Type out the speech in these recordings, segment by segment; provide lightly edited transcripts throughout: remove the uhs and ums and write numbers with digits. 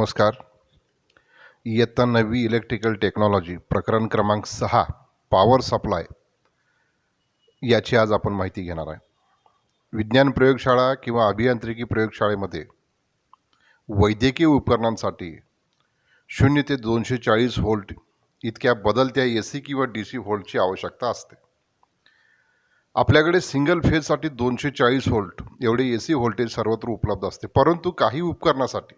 नमस्कार. इयत्ता 9वी electrical technology प्रकरण क्रमांक 6 पॉवर सप्लाय याची आज आपण माहिती घेणार आहे. विज्ञान प्रयोगशाळा किंवा अभियांत्रिकी प्रयोगशाळेमध्ये वैद्यकीय उपकरणांसाठी 0 ते 240 व्होल्ट इतक्या बदलत्या AC किंवा DC व्होल्टची आवश्यकता असते. आपल्याकडे सिंगल फेजसाठी 240 व्होल्ट एवढे AC व्होल्टेज सर्वत्र उपलब्ध असते, परंतु काही उपकरणासाठी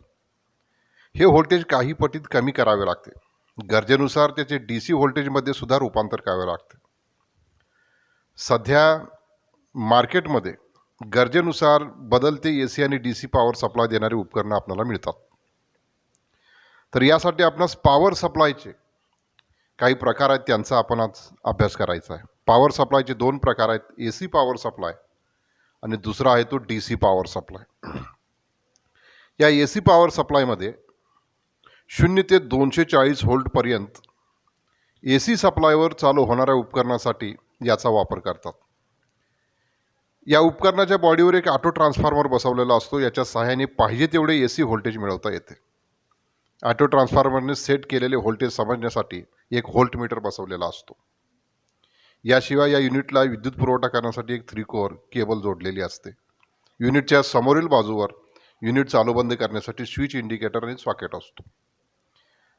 हे व्होल्टेज काही पटीत कमी करावे लागते. गरजेनुसार त्याचे DC व्होल्टेजमध्ये सुद्धा रूपांतर करावे लागते. सध्या मार्केटमध्ये गरजेनुसार बदलते AC आणि DC पॉवर सप्लाय देणारी उपकरणं आपल्याला मिळतात. तर यासाठी आपणास पॉवर सप्लायचे काही प्रकार आहेत, त्यांचा आपण आज अभ्यास करायचा आहे. पॉवर सप्लायचे 2 प्रकार आहेत, AC पॉवर सप्लाय आणि दुसरा आहे तो DC पॉवर सप्लाय. या AC पॉवर सप्लायमध्ये 0 ते 240 व्होल्टपर्यंत AC सप्लायवर चालू होणाऱ्या उपकरणासाठी याचा वापर करतात. या उपकरणाच्या बॉडीवर एक ऑटो ट्रान्सफॉर्मर बसवलेला असतो. याच्या सहाय्याने पाहिजे तेवढे AC व्होल्टेज मिळवता येते. ऑटो ट्रान्सफॉर्मरने सेट केलेले व्होल्टेज समजण्यासाठी एक व्होल्टमीटर बसवलेला असतो. याशिवाय या युनिटला विद्युत पुरवठा करण्यासाठी एक 3 कोअर केबल जोडलेली असते. युनिटच्या समोरील बाजूवर युनिट चालू बंद करण्यासाठी स्विच इंडिकेटर आणि सॉकेट असतो.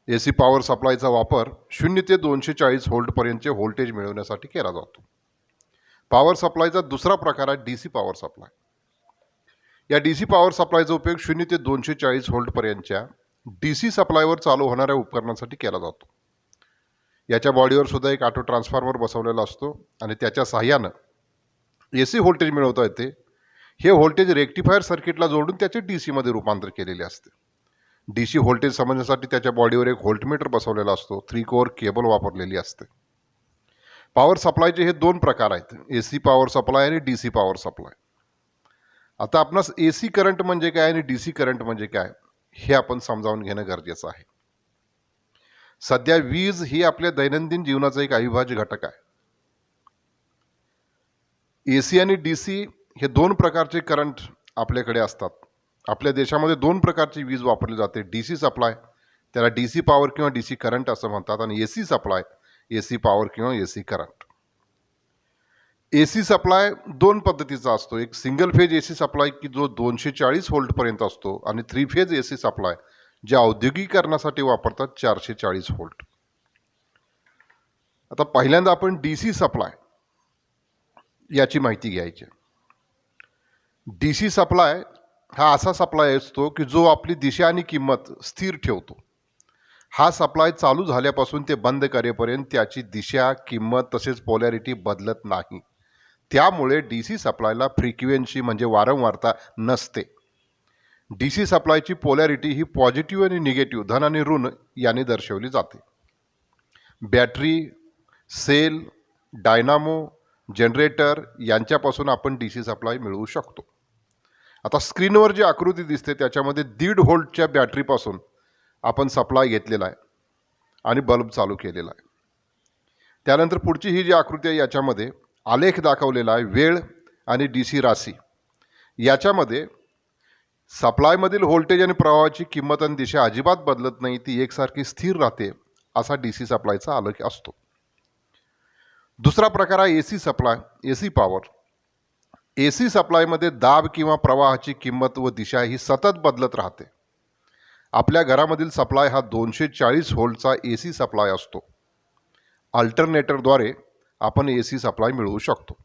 AC पॉवर सप्लायचा वापर 0 ते 240 व्होल्टपर्यंतचे व्होल्टेज मिळवण्यासाठी केला जातो. पॉवर सप्लायचा दुसरा प्रकार आहे DC पॉवर सप्लाय. या DC पॉवर सप्लायचा उपयोग 0 ते 240 व्होल्टपर्यंतच्या DC सप्लायवर चालू होणाऱ्या उपकरणांसाठी केला जातो. याच्या बॉडीवर सुद्धा एक ऑटो ट्रान्सफॉर्मर बसवलेला असतो आणि त्याच्या सहाय्यानं AC व्होल्टेज मिळवता येते. हे व्होल्टेज रेक्टिफायर सर्किटला जोडून त्याचे DC मध्ये रूपांतर केलेले असते. DC व्होल्टेज समजण्यासाठी त्याच्या बॉडीवर एक व्होल्टमीटर बसवलेला असतो. 3 कोअर केबल वापरलेली असते. पॉवर सप्लायचे हे 2 प्रकार आहेत, AC पॉवर सप्लाय आणि DC पॉवर सप्लाय. आता आपणास AC करंट म्हणजे काय आणि DC करंट म्हणजे काय हे आपण समजावून घेणं गरजेचं आहे. सध्या वीज ही आपल्या दैनंदिन जीवनाचा एक अविभाज्य घटक आहे. AC आणि DC हे 2 प्रकारचे करंट आपल्याकडे असतात. आपल्या देशामध्ये 2 प्रकारची वीज वापरली जाते. DC सप्लाय, त्याला DC पॉवर किंवा DC करंट असं म्हणतात, आणि AC सप्लाय, AC पॉवर किंवा AC करंट. AC सप्लाय 2 पद्धतीचा असतो. एक सिंगल फेज AC सप्लाय की जो 240 व्होल्टपर्यंत असतो, आणि 3 फेज AC सप्लाय जे औद्योगिकीकरणासाठी वापरतात 440 व्होल्ट. आता पहिल्यांदा आपण DC सप्लाय याची माहिती घ्यायची. DC सप्लाय हा असा सप्लाय असतो की जो आपली दिशा आणि किंमत स्थिर ठेवतो. हा सप्लाय चालू झाल्यापासून ते बंद करेपर्यंत त्याची दिशा, किंमत तसेच पोलॅरिटी बदलत नाही. त्यामुळे DC सप्लायला फ्रिक्वेन्सी म्हणजे वारंवारता नसते. DC सप्लायची पोलॅरिटी ही पॉझिटिव्ह आणि निगेटिव्ह, धन आणि ऋण याने दर्शवली जाते. बॅटरी, सेल, डायनामो, जनरेटर यांच्यापासून आपण DC सप्लाय मिळवू शकतो. आता स्क्रीनवर जी आकृती दिसते त्याच्यामध्ये 1.5 व्होल्टच्या बॅटरीपासून आपण सप्लाय घेतलेला आहे आणि बल्ब चालू केलेला आहे. त्यानंतर पुढची ही जी आकृती आहे याच्यामध्ये आलेख दाखवलेला आहे, वेळ आणि DC राशी. याच्यामध्ये सप्लायमधील व्होल्टेज आणि प्रवाहाची किंमत आणि दिशा अजिबात बदलत नाही, ती एकसारखी स्थिर राहते, असा DC सप्लायचा आलेख असतो. दुसरा प्रकार आहे AC supply, AC power. AC सप्लायमध्ये दाब किंवा प्रवाहाची किंमत व दिशा ही सतत बदलत राहते. आपल्या घरामधील सप्लाय हा 240 व्होल्टचा AC सप्लाय असतो. अल्टरनेटरद्वारे आपण AC सप्लाय मिळवू शकतो.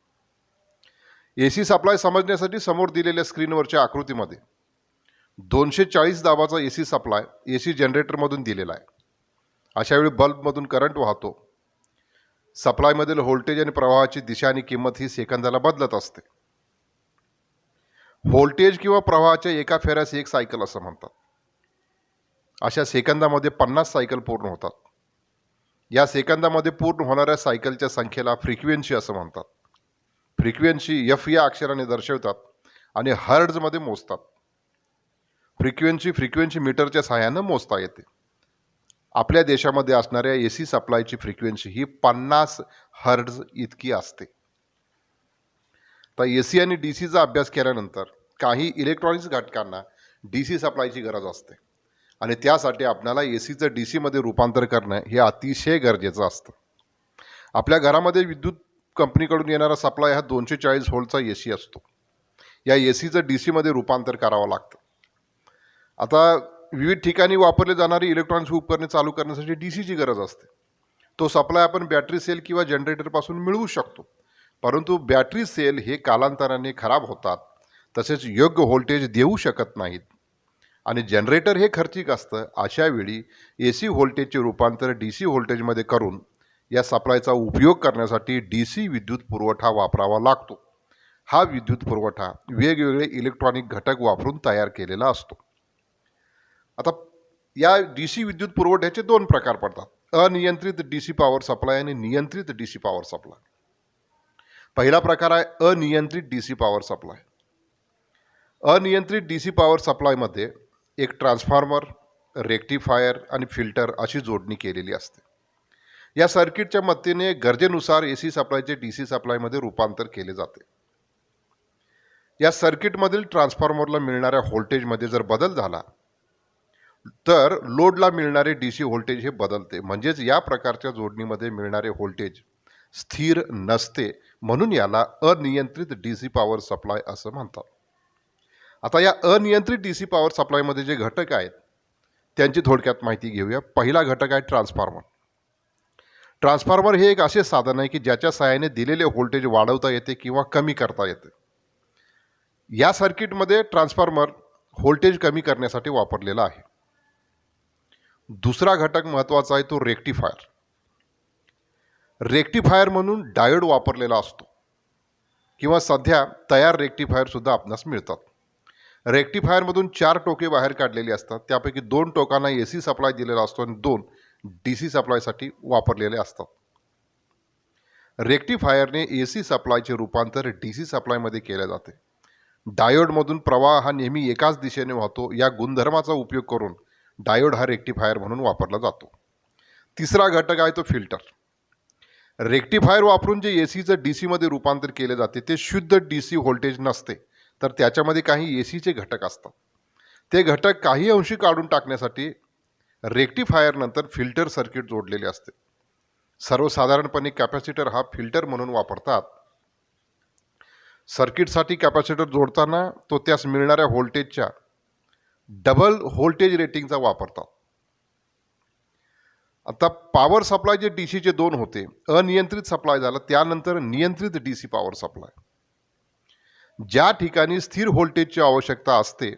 AC सप्लाय समजण्यासाठी समोर दिलेल्या स्क्रीनवरच्या आकृतीमध्ये 240 दाबाचा AC सप्लाय AC जनरेटरमधून दिलेला आहे. अशावेळी बल्बमधून करंट वाहतो. सप्लायमधील व्होल्टेज आणि प्रवाहाची दिशा आणि किंमत ही सेकंदाला बदलत असते. व्होल्टेज किंवा प्रवाहाच्या एका फेऱ्यास 1 सायकल असं म्हणतात. अशा सेकंदामध्ये 50 सायकल पूर्ण होतात. या सेकंदामध्ये पूर्ण होणाऱ्या सायकलच्या संख्येला फ्रिक्वेन्सी असं म्हणतात. फ्रिक्वेन्सी F या अक्षराने दर्शवतात आणि हर्ट्जमध्ये मोजतात. फ्रिक्वेन्सी मीटरच्या सहाय्यानं मोजता येते. आपल्या देशामध्ये असणाऱ्या AC सप्लायची फ्रिक्वेन्सी ही 50 हर्ट्ज इतकी असते. तर AC आणि DCचा अभ्यास केल्यानंतर काही इलेक्ट्रॉनिक्स घटकांना DC सप्लायची गरज असते. आणि त्यासाठी आपल्याला ए सीचं डी सीमध्ये रूपांतर करणं हे अतिशय गरजेचं असतं. आपल्या घरामध्ये विद्युत कंपनीकडून येणारा सप्लाय हा 240 व्होल्टचा ए सी असतो. या ए सीचं डी सीमध्ये रूपांतर करावं लागतं. आता विविध ठिकाणी वापरले जाणारी इलेक्ट्रॉनिक्स उपकरणे चालू करण्यासाठी डी सीची गरज असते. तो सप्लाय आपण बॅटरी सेल किंवा जनरेटरपासून मिळवू शकतो, परंतु बॅटरी सेल हे कालांतराने खराब होतात, तसेच योग्य व्होल्टेज देऊ शकत नाहीत आणि जनरेटर हे खर्चिक असतं. अशा वेळी ए सी व्होल्टेजचे रूपांतर डी सी व्होल्टेजमध्ये करून या सप्लायचा उपयोग करण्यासाठी डी सी विद्युत पुरवठा वापरावा लागतो. हा विद्युत पुरवठा वेगवेगळे इलेक्ट्रॉनिक घटक वापरून तयार केलेला असतो. आता या डी सी विद्युत पुरवठ्याचे 2 प्रकार पडतात: अनियंत्रित डी सी पॉवर सप्लाय आणि नियंत्रित डी सी पॉवर सप्लाय. पहिला प्रकार आहे अनियंत्रित डी सी पॉवर सप्लाय. अनियंत्रित डी सी पॉवर सप्लायमध्ये एक ट्रान्सफॉर्मर, रेक्टिफायर आणि फिल्टर अशी जोडणी केलेली असते. या सर्किटच्या मदतीने गरजेनुसार ए सी सप्लायचे डी सी सप्लायमध्ये रूपांतर केले जाते. या सर्किटमधील ट्रान्सफॉर्मरला मिळणाऱ्या व्होल्टेजमध्ये जर बदल झाला तर लोडला मिळणारे डी सी व्होल्टेज हे बदलते. म्हणजेच या प्रकारच्या जोडणीमध्ये मिळणारे व्होल्टेज स्थिर नसते, म्हणून याला अनियंत्रित डी सी पॉवर सप्लाय असं म्हणतात. आता या अनियंत्रित डी सी पॉवर सप्लायमध्ये जे घटक आहेत त्यांची थोडक्यात माहिती घेऊया. पहिला घटक आहे ट्रान्सफॉर्मर. ट्रान्सफॉर्मर हे एक असे साधन आहे की ज्याच्या सहाय्याने दिलेले व्होल्टेज वाढवता येते किंवा कमी करता येते. या सर्किटमध्ये ट्रान्सफॉर्मर व्होल्टेज कमी करण्यासाठी वापरलेला आहे. दुसरा घटक महत्त्वाचा आहे तो रेक्टिफायर. रेक्टिफायर म्हणून डायोड वापरलेला असतो किंवा सध्या तयार रेक्टिफायर सुद्धा आपणास मिळतात. रेक्टिफायरमधून 4 टोके बाहेर काढलेली असतात. त्यापैकी 2 टोकांना ए सी सप्लाय दिलेला असतो आणि 2 डी सी सप्लायसाठी वापरलेले असतात. रेक्टिफायरने ए सी सप्लायचे रूपांतर डी सी सप्लायमध्ये केले जाते. डायोडमधून प्रवाह हा नेहमी एकाच दिशेने वाहतो. या गुणधर्माचा उपयोग करून डायोड हा रेक्टिफायर म्हणून वापरला जातो. तिसरा घटक आहे तो फिल्टर. रेक्टिफायर वापरून जे ए सीचं डी सीमध्ये रूपांतर केले जाते ते शुद्ध डी सी व्होल्टेज नसते, तर त्याच्यामध्ये काही ए सीचे घटक असतात. ते घटक काही अंशी काढून टाकण्यासाठी रेक्टिफायर नंतर फिल्टर सर्किट जोडलेले असते. सर्वसाधारणपणे कॅपॅसिटर हा फिल्टर म्हणून वापरतात. सर्किटसाठी कॅपॅसिटर जोडताना तो त्यास मिळणाऱ्या व्होल्टेजच्या डबल व्होल्टेज रेटिंगचा वापरतात. आता पॉवर सप्लाय जे डी सीचे 2 होते, अनियंत्रित सप्लाय झाला, त्यानंतर नियंत्रित डी सी पॉवर सप्लाय. ज्या ठिकाणी स्थिर व्होल्टेजची आवश्यकता असते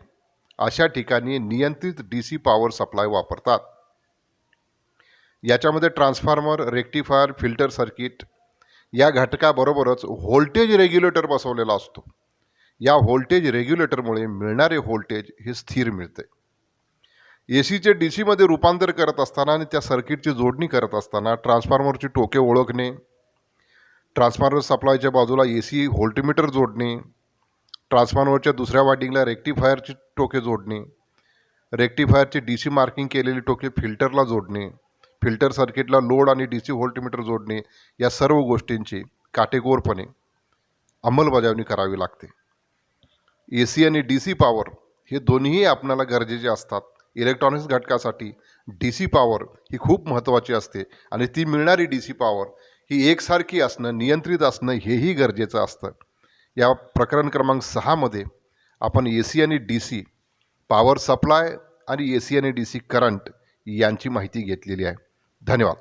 अशा ठिकाणी नियंत्रित डी सी पॉवर सप्लाय वापरतात. याच्यामध्ये ट्रान्सफॉर्मर, रेक्टिफायर, फिल्टर सर्किट या घटकाबरोबरच व्होल्टेज रेग्युलेटर बसवलेला असतो. या व्होल्टेज रेग्युलेटरमुळे मिळणारे व्होल्टेज हे स्थिर मिळते. ए सीचे डी सीमध्ये रूपांतर करत असताना आणि त्या सर्किटची जोडणी करत असताना ट्रान्सफॉर्मरची टोके ओळखणे, ट्रान्सफॉर्मर सप्लायच्या बाजूला ए सी व्होल्टमीटर जोडणे, ट्रान्सफॉर्मरच्या दुसऱ्या वायडिंगला रेक्टिफायरची टोके जोडणे, रेक्टिफायरची डी सी मार्किंग केलेली टोके फिल्टरला जोडणे, फिल्टर सर्किटला लोड आणि डी सी व्होल्टमीटर जोडणे, या सर्व गोष्टींची काटेकोरपणे अंमलबजावणी करावी लागते. ए सी आणि डी सी पॉवर हे दोन्हीही आपल्याला गरजेचे असतात. इलेक्ट्रॉनिक्स घटकासाठी डी सी पॉवर ही खूप महत्त्वाची असते आणि ती मिळणारी डी सी पॉवर ही एकसारखी असणं, नियंत्रित असणं हेही गरजेचं असतं. या प्रकरण क्रमांक 6 मध्ये आपण ए सी आणि डी सी पॉवर सप्लाय आणि ए सी आणि डी सी करंट यांची माहिती घेतलेली आहे. धन्यवाद.